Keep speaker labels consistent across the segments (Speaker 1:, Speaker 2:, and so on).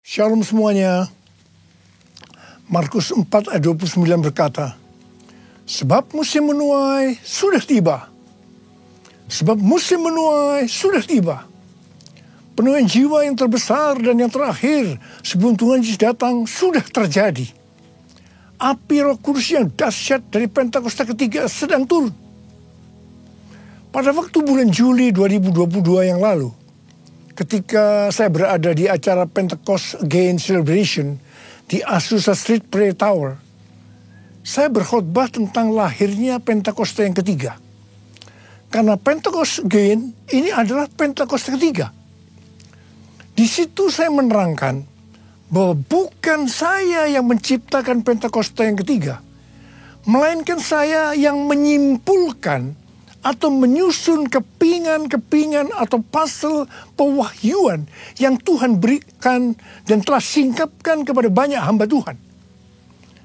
Speaker 1: Shalom semuanya. Markus 4 ayat 29 berkata, sebab musim menuai sudah tiba. Sebab musim menuai sudah tiba. Penuaian jiwa yang terbesar dan yang terakhir sebelum Tuhan Yesus datang sudah terjadi. Api Roh Kudus yang dahsyat dari Pentakosta ketiga sedang turun. Pada waktu bulan Juli 2022 yang lalu, ketika saya berada di acara Pentecost Again Celebration di Azusa Street Prayer Tower, saya berkhotbah tentang lahirnya Pentakosta yang ketiga. Karena Pentecost Again ini adalah Pentakosta ketiga. Di situ saya menerangkan bahwa bukan saya yang menciptakan Pentakosta yang ketiga, melainkan saya yang menyimpulkan atau menyusun kepingan-kepingan atau puzzle pewahyuan yang Tuhan berikan dan telah singkapkan kepada banyak hamba Tuhan.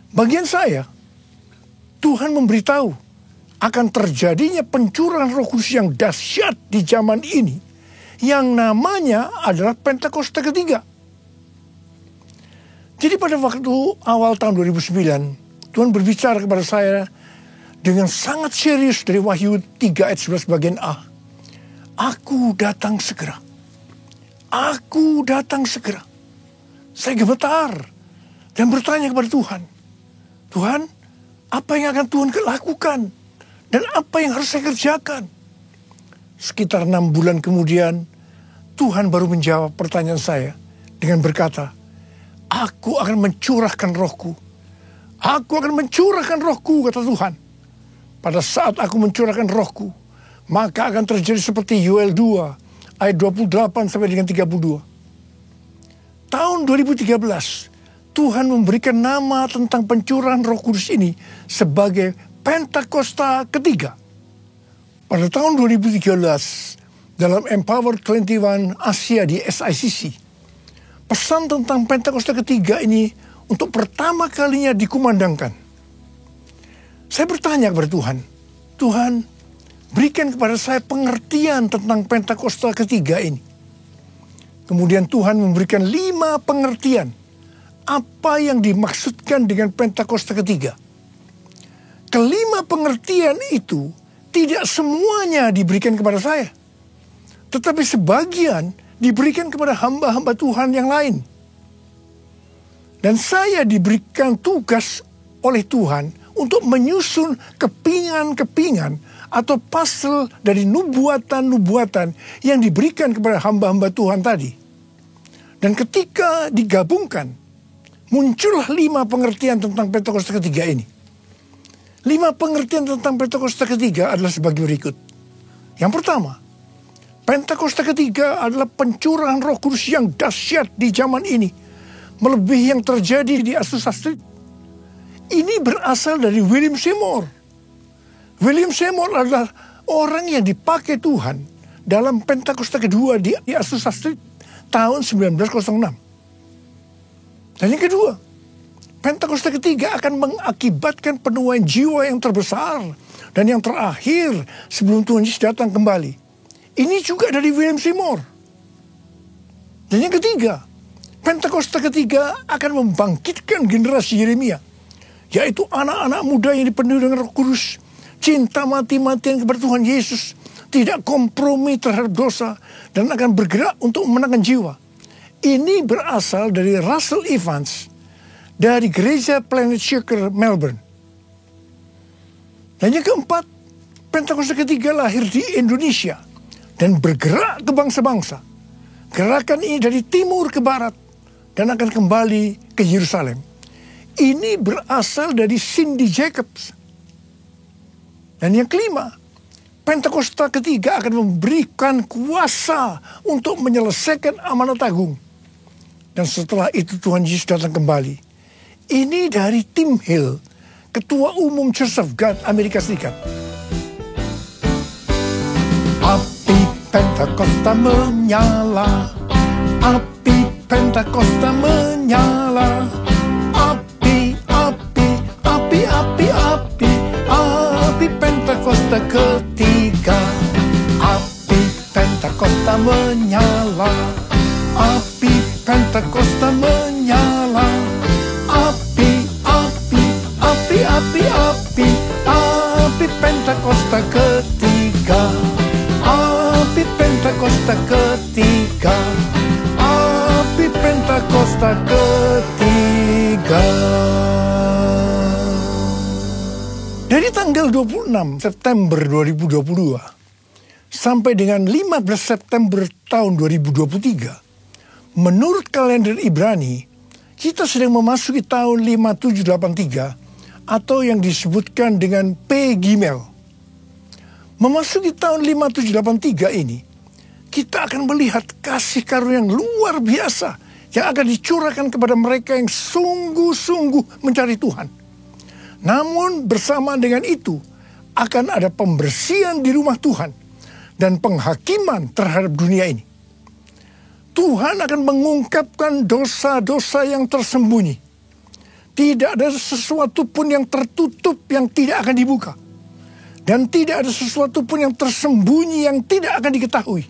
Speaker 1: Bagian saya, Tuhan memberitahu akan terjadinya pencurahan Roh Kudus yang dahsyat di zaman ini, yang namanya adalah Pentakosta ketiga. Jadi pada waktu awal tahun 2009, Tuhan berbicara kepada saya dengan sangat serius dari Wahyu 3 ayat 11 bagian A. Aku datang segera. Aku datang segera. Saya gemetar dan bertanya kepada Tuhan. Tuhan, apa yang akan Tuhan lakukan? Dan apa yang harus saya kerjakan? Sekitar 6 bulan kemudian, Tuhan baru menjawab pertanyaan saya dengan berkata, aku akan mencurahkan rohku. Aku akan mencurahkan rohku, kata Tuhan. Pada saat aku mencurahkan rohku, maka akan terjadi seperti Yoel 2 ayat 28 sampai dengan 32. Tahun 2013, Tuhan memberikan nama tentang pencurahan Roh Kudus ini sebagai Pentakosta ketiga. Pada tahun 2013, dalam Empower 21 Asia di SICC, pesan tentang Pentakosta ketiga ini untuk pertama kalinya dikumandangkan. Saya bertanya kepada Tuhan, Tuhan, berikan kepada saya pengertian tentang Pentakosta ketiga ini. Kemudian Tuhan memberikan 5 pengertian apa yang dimaksudkan dengan Pentakosta ketiga. Kelima pengertian itu tidak semuanya diberikan kepada saya, tetapi sebagian diberikan kepada hamba-hamba Tuhan yang lain. Dan saya diberikan tugas oleh Tuhan untuk menyusun kepingan-kepingan atau puzzle dari nubuatan-nubuatan yang diberikan kepada hamba-hamba Tuhan tadi. Dan ketika digabungkan, muncullah 5 pengertian tentang Pentakosta ketiga ini. 5 pengertian tentang Pentakosta ketiga adalah sebagai berikut. Yang pertama, Pentakosta ketiga adalah pencurahan Roh Kudus yang dahsyat di zaman ini, melebihi yang terjadi di Azusa Street. Ini berasal dari William Seymour. William Seymour adalah orang yang dipakai Tuhan dalam Pentakosta kedua di Azusa Street tahun 1906. Dan yang kedua, Pentakosta ketiga akan mengakibatkan penuaian jiwa yang terbesar dan yang terakhir sebelum Tuhan Yesus datang kembali. Ini juga dari William Seymour. Dan yang ketiga, Pentakosta ketiga akan membangkitkan generasi Yeremia, yaitu anak-anak muda yang dipenuhi dengan Roh Kudus, cinta mati-matian kepada Tuhan Yesus, tidak kompromi terhadap dosa, dan akan bergerak untuk memenangkan jiwa. Ini berasal dari Russell Evans, dari Gereja Planet Shaker, Melbourne. Dan yang keempat, Pentakosta ketiga lahir di Indonesia, dan bergerak ke bangsa-bangsa. Gerakan ini dari timur ke barat, dan akan kembali ke Yerusalem. Ini berasal dari Cindy Jacobs. Dan yang kelima, Pentakosta ketiga akan memberikan kuasa untuk menyelesaikan amanat agung. Dan setelah itu Tuhan Yesus datang kembali. Ini dari Tim Hill, Ketua Umum Church of God Amerika Serikat. Api Pentakosta menyala, api Pentakosta menyala. Api Pentakosta ketiga, api Pentakosta menyala, api Pentakosta menyala. Api, api, api, api, api, api Pentakosta ketiga. Api Pentakosta ketiga. Api Pentakosta ketiga. Dari tanggal 26 September 2022 sampai dengan 15 September tahun 2023, menurut kalender Ibrani, kita sedang memasuki tahun 5783 atau yang disebutkan dengan P Gimel. Memasuki tahun 5783 ini, kita akan melihat kasih karunia yang luar biasa yang akan dicurahkan kepada mereka yang sungguh-sungguh mencari Tuhan. Namun bersama dengan itu akan ada pembersihan di rumah Tuhan dan penghakiman terhadap dunia ini. Tuhan akan mengungkapkan dosa-dosa yang tersembunyi. Tidak ada sesuatu pun yang tertutup yang tidak akan dibuka. Dan tidak ada sesuatu pun yang tersembunyi yang tidak akan diketahui.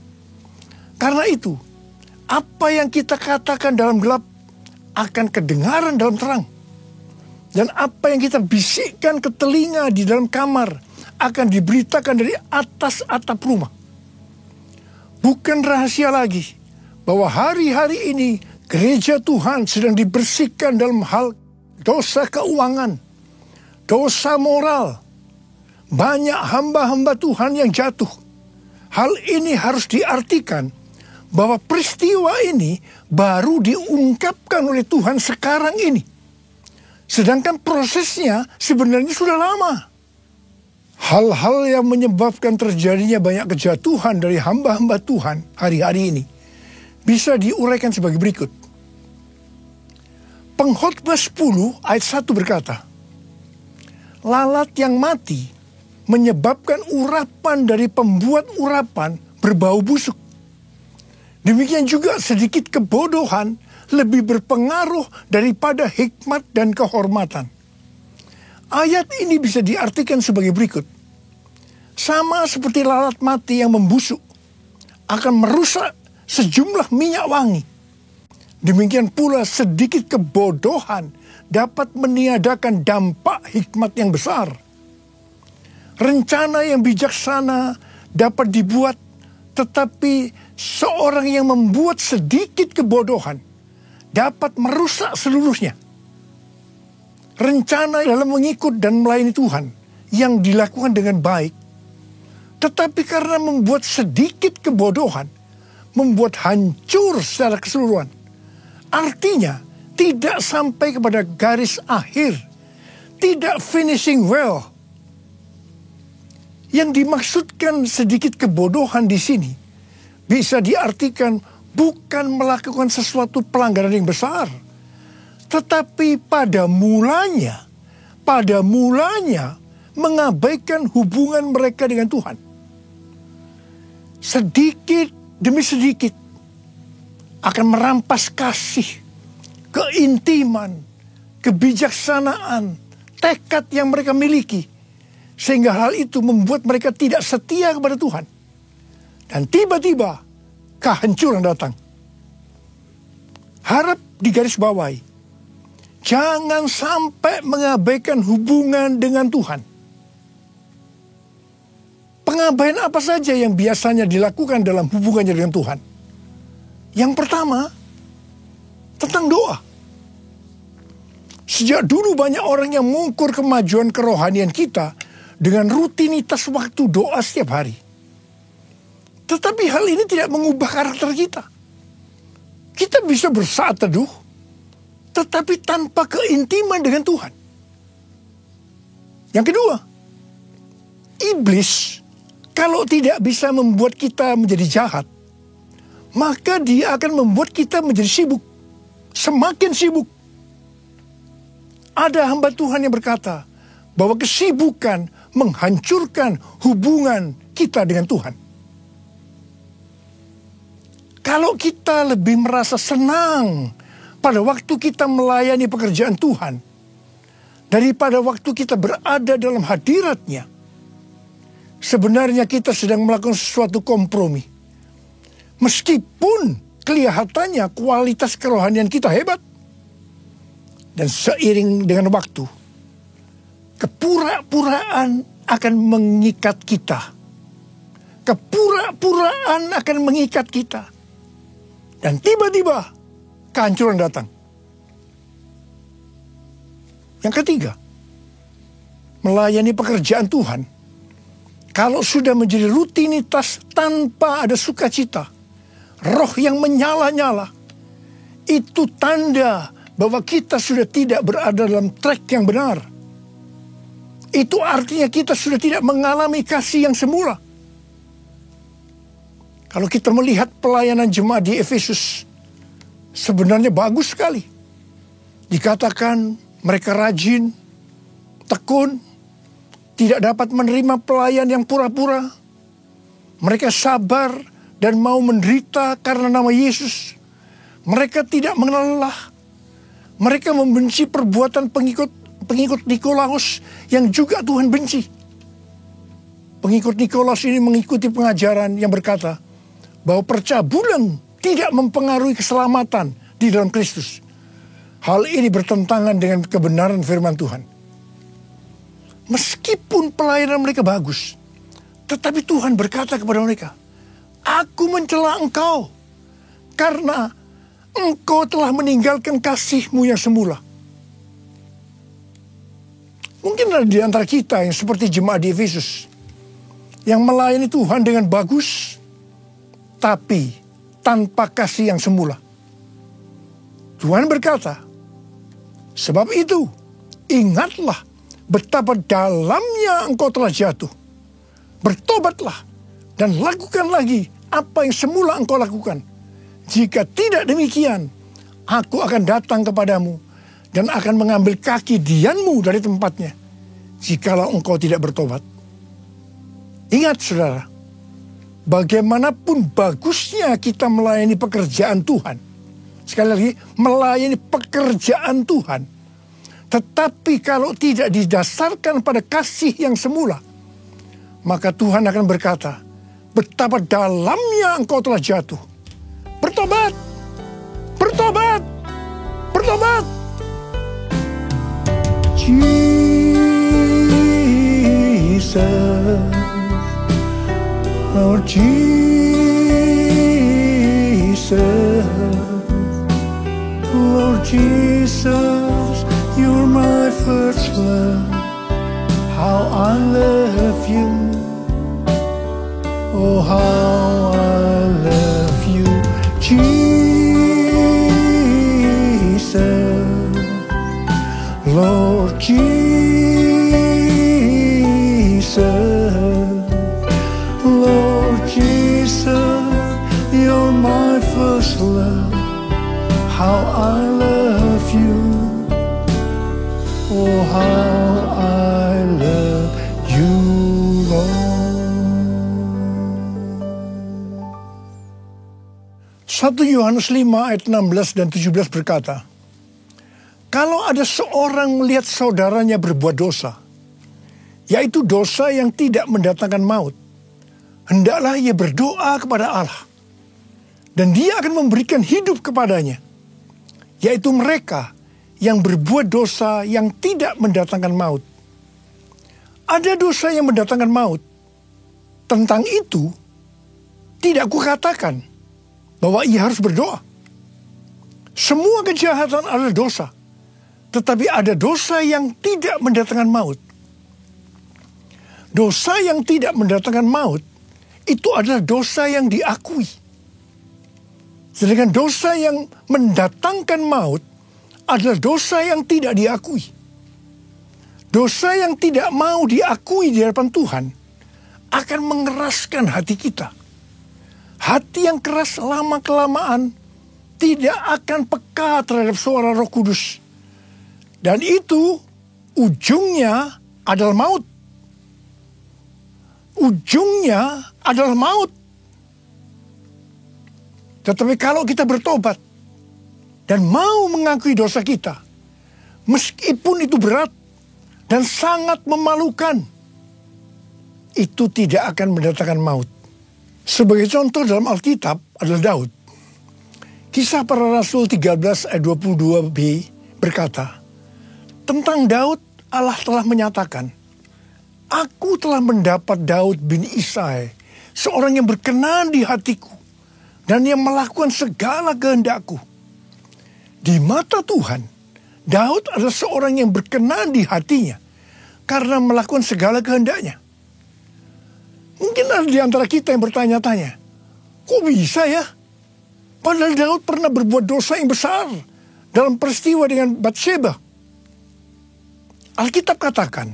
Speaker 1: Karena itu, apa yang kita katakan dalam gelap akan kedengaran dalam terang. Dan apa yang kita bisikkan ke telinga di dalam kamar akan diberitakan dari atas atap rumah. Bukan rahasia lagi bahwa hari-hari ini gereja Tuhan sedang dibersihkan dalam hal dosa keuangan, dosa moral. Banyak hamba-hamba Tuhan yang jatuh. Hal ini harus diartikan bahwa peristiwa ini baru diungkapkan oleh Tuhan sekarang ini. Sedangkan prosesnya sebenarnya sudah lama. Hal-hal yang menyebabkan terjadinya banyak kejatuhan dari hamba-hamba Tuhan hari-hari ini bisa diuraikan sebagai berikut. Pengkhotbah 10 ayat 1 berkata, lalat yang mati menyebabkan urapan dari pembuat urapan berbau busuk. Demikian juga sedikit kebodohan lebih berpengaruh daripada hikmat dan kehormatan. Ayat ini bisa diartikan sebagai berikut. Sama seperti lalat mati yang membusuk akan merusak sejumlah minyak wangi. Demikian pula sedikit kebodohan dapat meniadakan dampak hikmat yang besar. Rencana yang bijaksana dapat dibuat, tetapi seorang yang membuat sedikit kebodohan dapat merusak seluruhnya. Rencana dalam mengikut dan melayani Tuhan yang dilakukan dengan baik, tetapi karena membuat sedikit kebodohan, membuat hancur secara keseluruhan. Artinya, tidak sampai kepada garis akhir, tidak finishing well. Yang dimaksudkan sedikit kebodohan di sini bisa diartikan bukan melakukan sesuatu pelanggaran yang besar, tetapi pada mulanya mengabaikan hubungan mereka dengan Tuhan. Sedikit demi sedikit akan merampas kasih, keintiman, kebijaksanaan, tekad yang mereka miliki, sehingga hal itu membuat mereka tidak setia kepada Tuhan. Dan tiba-tiba kehancuran datang. Harap digarisbawahi, jangan sampai mengabaikan hubungan dengan Tuhan. Pengabaian apa saja yang biasanya dilakukan dalam hubungannya dengan Tuhan? Yang pertama, tentang doa. Sejak dulu banyak orang yang mengukur kemajuan kerohanian kita dengan rutinitas waktu doa setiap hari. Tetapi hal ini tidak mengubah karakter kita. Kita bisa bersaat teduh, tetapi tanpa keintiman dengan Tuhan. Yang kedua, iblis kalau tidak bisa membuat kita menjadi jahat, maka dia akan membuat kita menjadi sibuk, semakin sibuk. Ada hamba Tuhan yang berkata bahwa kesibukan menghancurkan hubungan kita dengan Tuhan. Kalau kita lebih merasa senang pada waktu kita melayani pekerjaan Tuhan daripada waktu kita berada dalam hadirat-Nya, sebenarnya kita sedang melakukan sesuatu kompromi. Meskipun kelihatannya kualitas kerohanian kita hebat. Dan seiring dengan waktu, kepura-puraan akan mengikat kita. Kepura-puraan akan mengikat kita. Dan tiba-tiba kehancuran datang. Yang ketiga, melayani pekerjaan Tuhan. Kalau sudah menjadi rutinitas tanpa ada sukacita, roh yang menyala-nyala, itu tanda bahwa kita sudah tidak berada dalam track yang benar. Itu artinya kita sudah tidak mengalami kasih yang semula. Kalau kita melihat pelayanan jemaat di Efesus, sebenarnya bagus sekali. Dikatakan mereka rajin, tekun, tidak dapat menerima pelayan yang pura-pura. Mereka sabar dan mau menderita karena nama Yesus. Mereka tidak mengenal lelah. Mereka membenci perbuatan pengikut Nikolaus yang juga Tuhan benci. Pengikut Nikolaus ini mengikuti pengajaran yang berkata bahwa percabulan tidak mempengaruhi keselamatan di dalam Kristus. Hal ini bertentangan dengan kebenaran firman Tuhan. Meskipun pelayanan mereka bagus, tetapi Tuhan berkata kepada mereka, "Aku mencela engkau karena engkau telah meninggalkan kasihmu yang semula." Mungkin ada di antara kita yang seperti jemaat di Efesus, yang melayani Tuhan dengan bagus, tapi tanpa kasih yang semula. Tuhan berkata, "Sebab itu, ingatlah betapa dalamnya engkau telah jatuh. Bertobatlah dan lakukan lagi apa yang semula engkau lakukan. Jika tidak demikian, aku akan datang kepadamu dan akan mengambil kaki dianmu dari tempatnya, jikalau engkau tidak bertobat." Ingat saudara, bagaimanapun bagusnya kita melayani pekerjaan Tuhan, sekali lagi, melayani pekerjaan Tuhan, tetapi kalau tidak didasarkan pada kasih yang semula, maka Tuhan akan berkata, betapa dalamnya engkau telah jatuh. Bertobat! Bertobat! Bertobat! Jesus, Lord Jesus, Lord Jesus, you're my first love. How I love you. Oh, how I love you. Jesus, Lord Jesus, Lord Jesus, you're my first love. How I love you. Oh, how I love you, Lord. 1 Yohanes 5 ayat 16 dan 17 berkata, "Kalau ada seorang melihat saudaranya berbuat dosa, yaitu dosa yang tidak mendatangkan maut, hendaklah ia berdoa kepada Allah, dan Dia akan memberikan hidup kepadanya, yaitu mereka yang berbuat dosa yang tidak mendatangkan maut." Ada dosa yang mendatangkan maut. Tentang itu, tidak kukatakan bahwa ia harus berdoa. Semua kejahatan adalah dosa. Tetapi ada dosa yang tidak mendatangkan maut. Dosa yang tidak mendatangkan maut, itu adalah dosa yang diakui. Sedangkan dosa yang mendatangkan maut adalah dosa yang tidak diakui. Dosa yang tidak mau diakui di hadapan Tuhan akan mengeraskan hati kita. Hati yang keras lama-kelamaan tidak akan peka terhadap suara Roh Kudus. Dan itu ujungnya adalah maut. Ujungnya adalah maut. Tetapi kalau kita bertobat dan mau mengakui dosa kita, meskipun itu berat dan sangat memalukan, itu tidak akan mendatangkan maut. Sebagai contoh dalam Alkitab adalah Daud. Kisah Para Rasul 13 ayat 22b berkata, tentang Daud Allah telah menyatakan, aku telah mendapat Daud bin Isai, seorang yang berkenan di hatiku, dan yang melakukan segala kehendakku. Di mata Tuhan, Daud adalah seorang yang berkenan di hatinya, karena melakukan segala kehendaknya. Mungkin ada di antara kita yang bertanya-tanya, kok bisa ya? Padahal Daud pernah berbuat dosa yang besar dalam peristiwa dengan Batsheba. Alkitab katakan,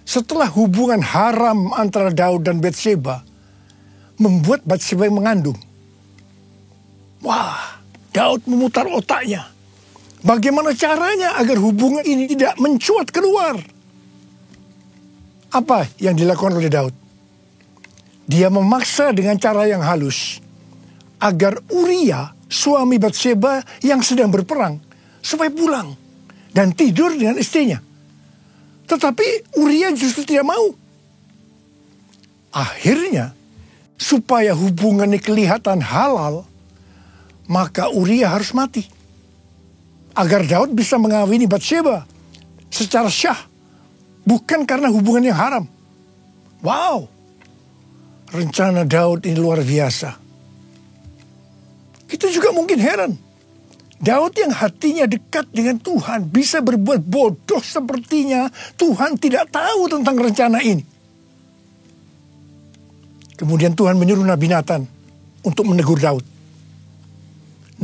Speaker 1: setelah hubungan haram antara Daud dan Batsheba membuat Batsheba mengandung. Wah, Daud memutar otaknya. Bagaimana caranya agar hubungan ini tidak mencuat keluar? Apa yang dilakukan oleh Daud? Dia memaksa dengan cara yang halus agar Uria, suami Batsheba yang sedang berperang, supaya pulang dan tidur dengan istrinya. Tetapi Uria justru tidak mau. Akhirnya, supaya hubungannya kelihatan halal, maka Uria harus mati. Agar Daud bisa mengawini Batsheba secara syah, bukan karena hubungan yang haram. Wow, rencana Daud ini luar biasa. Kita juga mungkin heran. Daud yang hatinya dekat dengan Tuhan bisa berbuat bodoh sepertinya Tuhan tidak tahu tentang rencana ini. Kemudian Tuhan menyuruh Nabi Nathan untuk menegur Daud.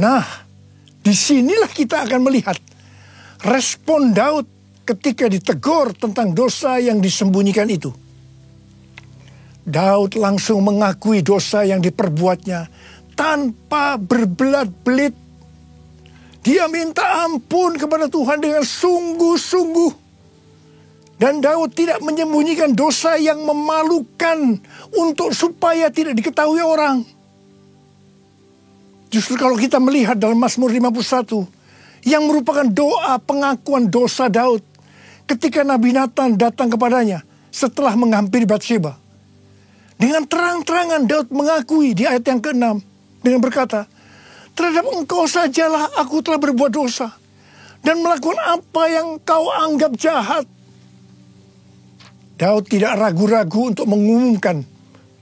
Speaker 1: Nah, disinilah kita akan melihat respon Daud ketika ditegur tentang dosa yang disembunyikan itu. Daud langsung mengakui dosa yang diperbuatnya tanpa berbelat-belit. Dia minta ampun kepada Tuhan dengan sungguh-sungguh. Dan Daud tidak menyembunyikan dosa yang memalukan untuk supaya tidak diketahui orang. Justru kalau kita melihat dalam Mazmur 51, yang merupakan doa pengakuan dosa Daud ketika Nabi Nathan datang kepadanya setelah menghampiri Batsheba. Dengan terang-terangan Daud mengakui di ayat yang ke-6 dengan berkata, terhadap engkau sajalah aku telah berbuat dosa dan melakukan apa yang kau anggap jahat. Daud tidak ragu-ragu untuk mengumumkan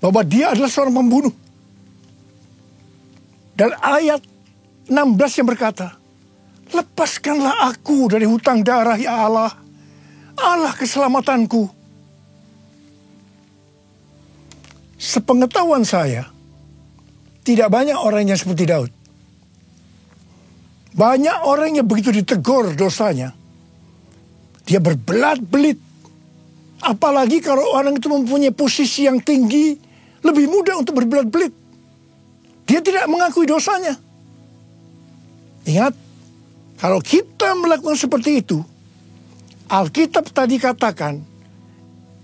Speaker 1: bahwa dia adalah seorang pembunuh. Dan ayat 16 yang berkata, lepaskanlah aku dari hutang darah ya Allah, Allah keselamatanku. Sepengetahuan saya, tidak banyak orang yang seperti Daud. Banyak orang yang begitu ditegur dosanya, dia berbelat-belit. Apalagi kalau orang itu mempunyai posisi yang tinggi, lebih mudah untuk berbelat-belit. Dia tidak mengakui dosanya. Ingat, kalau kita melakukan seperti itu, Alkitab tadi katakan,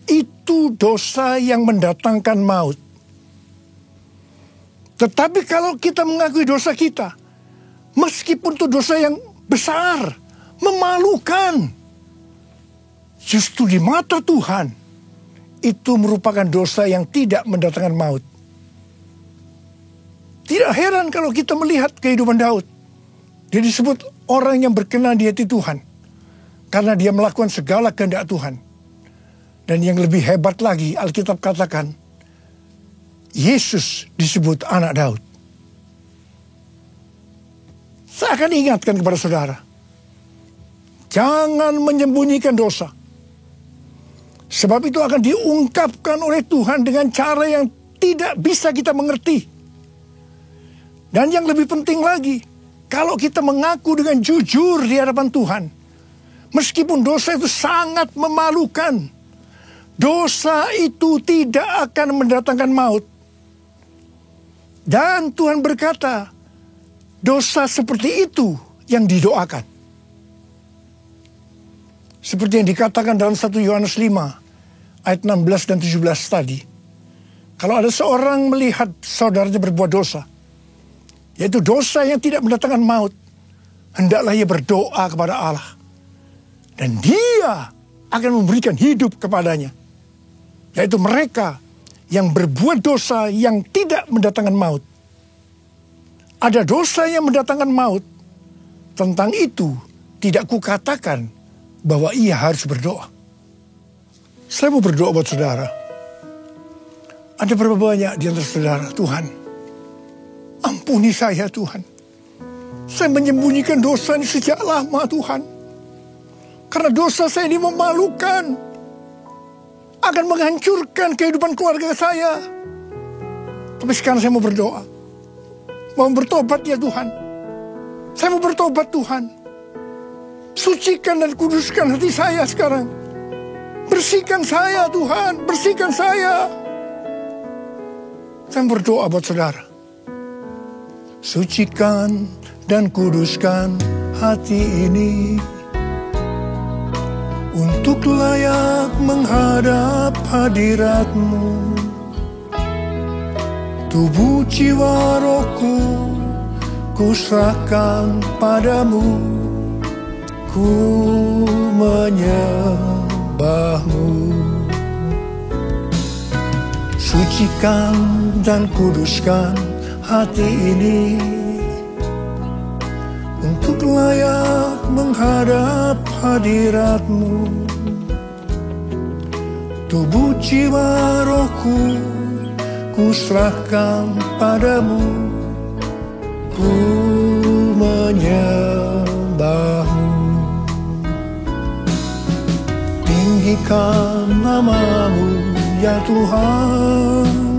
Speaker 1: itu dosa yang mendatangkan maut. Tetapi kalau kita mengakui dosa kita, meskipun itu dosa yang besar, memalukan, justru di mata Tuhan, itu merupakan dosa yang tidak mendatangkan maut. Tidak heran kalau kita melihat kehidupan Daud. Dia disebut orang yang berkenan di hati Tuhan, karena dia melakukan segala kehendak Tuhan. Dan yang lebih hebat lagi, Alkitab katakan, Yesus disebut anak Daud. Saya akan ingatkan kepada saudara, jangan menyembunyikan dosa. Sebab itu akan diungkapkan oleh Tuhan dengan cara yang tidak bisa kita mengerti. Dan yang lebih penting lagi, kalau kita mengaku dengan jujur di hadapan Tuhan, meskipun dosa itu sangat memalukan, dosa itu tidak akan mendatangkan maut. Dan Tuhan berkata, dosa seperti itu yang didoakan. Seperti yang dikatakan dalam 1 Yohanes 5 ayat 16 dan 17 tadi. Kalau ada seorang melihat saudaranya berbuat dosa, yaitu dosa yang tidak mendatangkan maut, hendaklah ia berdoa kepada Allah. Dan dia akan memberikan hidup kepadanya. Yaitu mereka yang berbuat dosa yang tidak mendatangkan maut. ada dosa yang mendatangkan maut, tentang itu tidak kukatakan bahwa ia harus berdoa. Saya mau berdoa buat saudara. Ada berapa banyak di antara saudara, Tuhan, ampuni saya Tuhan. Saya menyembunyikan dosa ini sejak lama Tuhan. Karena dosa saya ini memalukan. Akan menghancurkan kehidupan keluarga saya. Tapi sekarang saya mau berdoa. Mau bertobat ya Tuhan. Saya mau bertobat Tuhan. Sucikan dan kuduskan hati saya sekarang. Bersihkan saya Tuhan. Bersihkan saya. Saya berdoa buat saudara. Sucikan dan kuduskan hati ini untuk layak menghadap hadirat-Mu. Tubuh jiwa rohku ku serahkan padamu, ku menyembah-Mu. Sucikan dan kuduskan hati ini untuk layak menghadap hadirat-Mu. Tubuh jiwa rohku ku serahkan padamu, ku menyembah-Mu. Tinggikan nama-Mu ya Tuhan,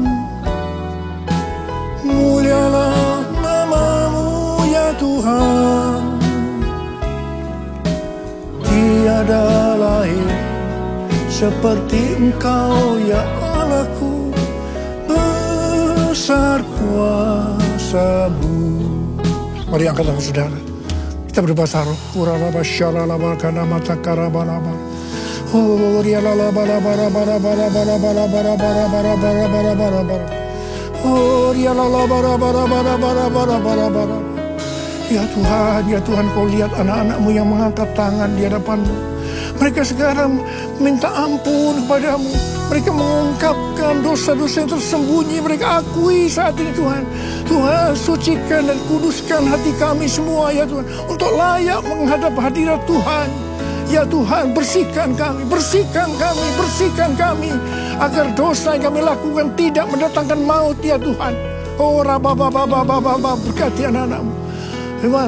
Speaker 1: mulialah nama-Mu ya Tuhan. Tiada lain seperti Engkau ya Allahku, besar kuasa-Mu. Mari angkat tangan saudara, kita berbahasa roh. Kuralaba syalalaba kana mata karabalaba. Oh, rialaba bara bara bara bara bara bara bara bara bara bara bara bara. Oh, rialaba bara bara bara bara bara bara bara. Ya Tuhan, Kau lihat anak-anak-Mu yang mengangkat tangan di hadapan-Mu. Mereka sekarang minta ampun kepadamu. Mereka mengungkapkan dosa-dosa yang tersembunyi. Mereka akui saat ini Tuhan. Tuhan, sucikan dan kuduskan hati kami semua ya Tuhan. Untuk layak menghadap hadirat Tuhan. Ya Tuhan, bersihkan kami, bersihkan kami, bersihkan kami. Agar dosa yang kami lakukan tidak mendatangkan maut ya Tuhan. Oh, rabababababababab, berkati anak-anak-Mu. Terima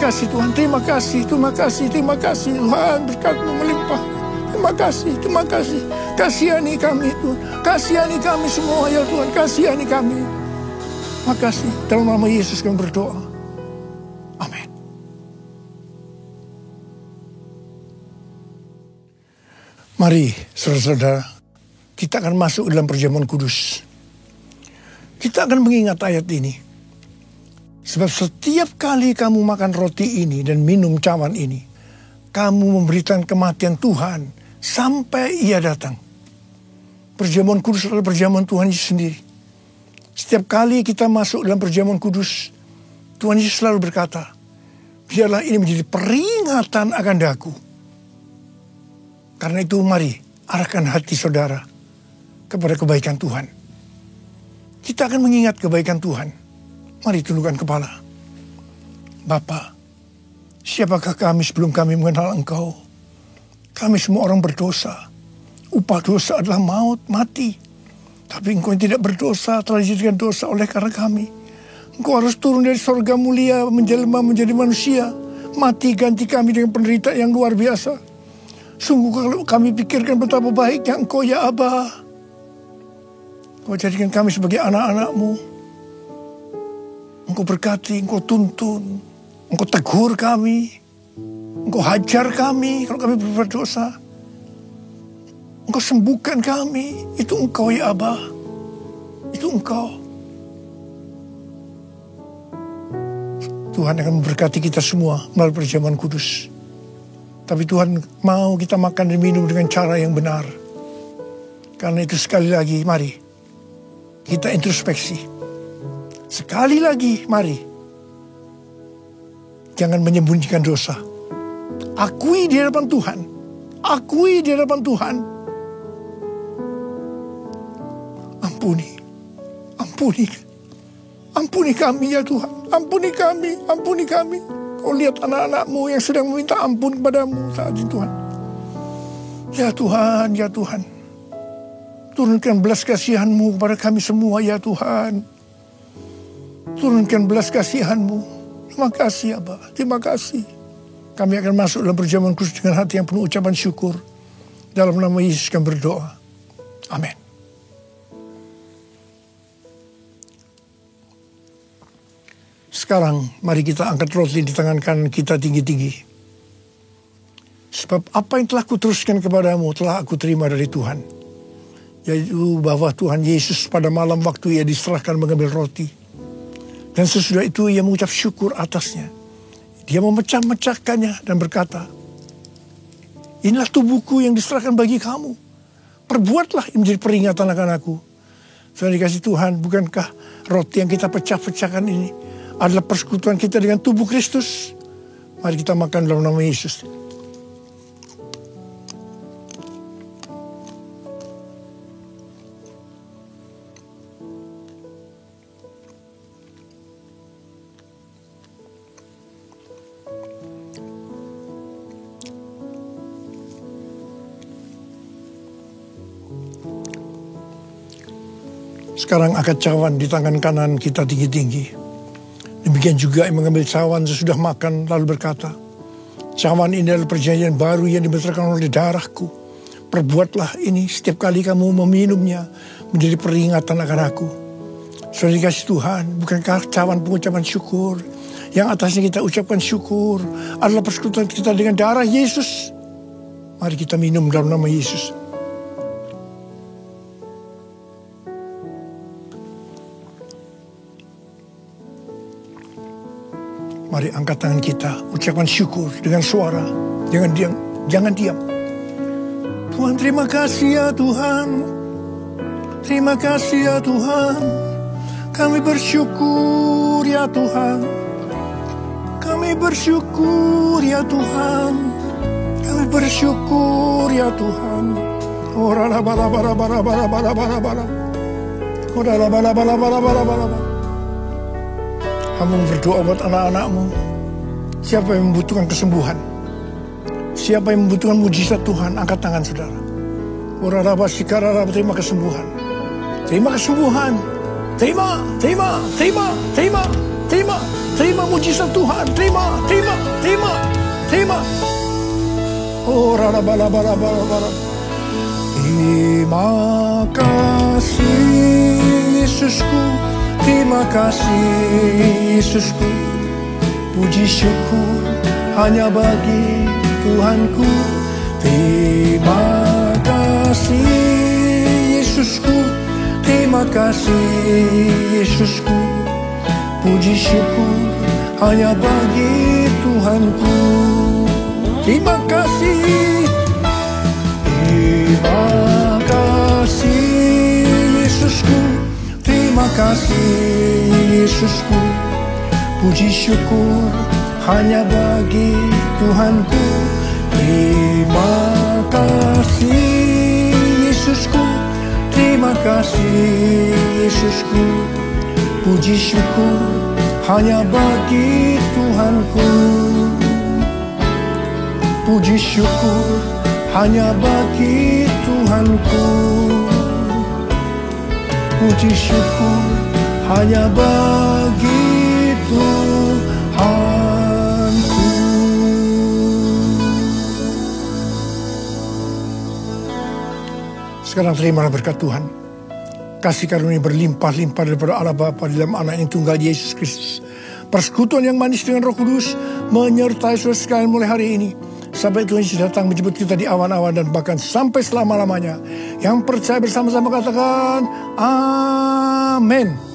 Speaker 1: kasih Tuhan, terima kasih, terima kasih, terima kasih Tuhan, berkat-Mu melimpah. Terima kasih, terima kasih. Kasihani kami Tuhan, kasihani kami semua ya Tuhan, kasihani kami. Terima kasih, dalam nama Yesus kami berdoa. Amin. Mari saudara-saudara, kita akan masuk dalam perjamuan kudus. Kita akan mengingat ayat ini. Sebab setiap kali kamu makan roti ini dan minum cawan ini, kamu memberikan kematian Tuhan sampai Ia datang. Perjamuan kudus adalah perjamuan Tuhan Yesus sendiri. Setiap kali kita masuk dalam perjamuan kudus, Tuhan Yesus selalu berkata, biarlah ini menjadi peringatan akan daku. Karena itu mari arahkan hati saudara kepada kebaikan Tuhan. Kita akan mengingat kebaikan Tuhan. Mari tundukkan kepala. Bapa, siapakah kami sebelum kami mengenal Engkau? Kami semua orang berdosa. Upah dosa adalah maut, mati. Tapi Engkau yang tidak berdosa telah dijadikan dosa oleh karena kami. Engkau harus turun dari sorga mulia, menjelma menjadi manusia. Mati ganti kami dengan penderitaan yang luar biasa. Sungguh kalau kami pikirkan betapa baiknya Engkau ya Aba. Engkau jadikan kami sebagai anak-anak-Mu. Engkau berkati, Engkau tuntun, Engkau tegur kami, Engkau hajar kami kalau kami berbuat dosa. Engkau sembuhkan kami, itu Engkau ya Aba, itu Engkau. Tuhan akan memberkati kita semua melalui perjamuan kudus. Tapi Tuhan mau kita makan dan minum dengan cara yang benar. Karena itu sekali lagi, mari kita introspeksi. Sekali lagi, mari. Jangan menyembunyikan dosa. Akui di hadapan Tuhan. Akui di hadapan Tuhan. Ampuni. Ampuni. Ampuni kami ya Tuhan. Ampuni kami, ampuni kami. Kau lihat anak-anakmu yang sedang meminta ampun kepadamu saat ini Tuhan. Ya Tuhan, ya Tuhan. Turunkan belas kasihan-Mu kepada kami semua ya Tuhan. Turunkan belas kasihan-Mu. Terima kasih Abba, terima kasih. Kami akan masuk dalam perjamuan kudus dengan hati yang penuh ucapan syukur. Dalam nama Yesus kami berdoa. Amin. Sekarang mari kita angkat roti di tangan kanan kita tinggi-tinggi. Sebab apa yang telah kuteruskan kepadamu telah aku terima dari Tuhan. Yaitu bahwa Tuhan Yesus pada malam waktu ia diserahkan mengambil roti. Dan sesudah itu ia mengucap syukur atasnya. Dia memecah-mecahkannya dan berkata, inilah tubuhku yang diserahkan bagi kamu. Perbuatlah ini menjadi peringatan akan aku. Saudara dikasih Tuhan, bukankah roti yang kita pecah-pecahkan ini adalah persekutuan kita dengan tubuh Kristus? Mari kita makan dalam nama Yesus. Sekarang angkat cawan di tangan kanan kita tinggi-tinggi. Demikian juga yang mengambil cawan sesudah makan lalu berkata, cawan ini adalah perjanjian baru yang dibesarkan oleh darahku. Perbuatlah ini setiap kali kamu meminumnya menjadi peringatan akan aku. Saudara dikasih Tuhan, bukankah cawan pengucapan syukur yang atasnya kita ucapkan syukur adalah persekutuan kita dengan darah Yesus? Mari kita minum dalam nama Yesus. Mari angkat tangan kita, ucapkan syukur dengan suara, jangan diam. Tuhan, terima kasih ya Tuhan. Terima kasih ya Tuhan. Kami bersyukur ya Tuhan. Kami bersyukur ya Tuhan. Kami bersyukur ya Tuhan. Ora la bara bara bara bara bara bara bara. Ora la bara bara bara bara bara. Kamu berdoa buat anak-anakmu. Siapa yang membutuhkan kesembuhan? Siapa yang membutuhkan mujizat Tuhan? Angkat tangan saudara. Uraraba sikarara, terima kesembuhan. Terima kesembuhan. Terima, terima, terima, terima, terima, terima mujizat Tuhan. Terima, terima, terima, terima. Uraraba la bara bara bara. Terima kasih Yesusku. Terima kasih Yesusku, puji syukur hanya bagi Tuhanku. Terima kasih Yesusku, terima kasih Yesusku, puji syukur hanya bagi Tuhanku. Terima kasih, terima kasih Yesusku. Terima kasih Yesusku, puji syukur hanya bagi Tuhanku. Terima kasih Yesusku, terima kasih Yesusku, puji syukur hanya bagi Tuhanku. Puji syukur hanya bagi Tuhanku. Puji syukur hanya bagi Tuhanku. Sekarang terimalah berkat Tuhan. Kasih karunia berlimpah-limpah daripada Allah Bapa di dalam Anak yang tunggal Yesus Kristus. Persekutuan yang manis dengan Roh Kudus menyertai saudara sekalian mulai hari ini. Sampai Tuhan Yesus datang menjemput kita di awan-awan dan bahkan sampai selama-lamanya. Yang percaya bersama-sama katakan, Amin.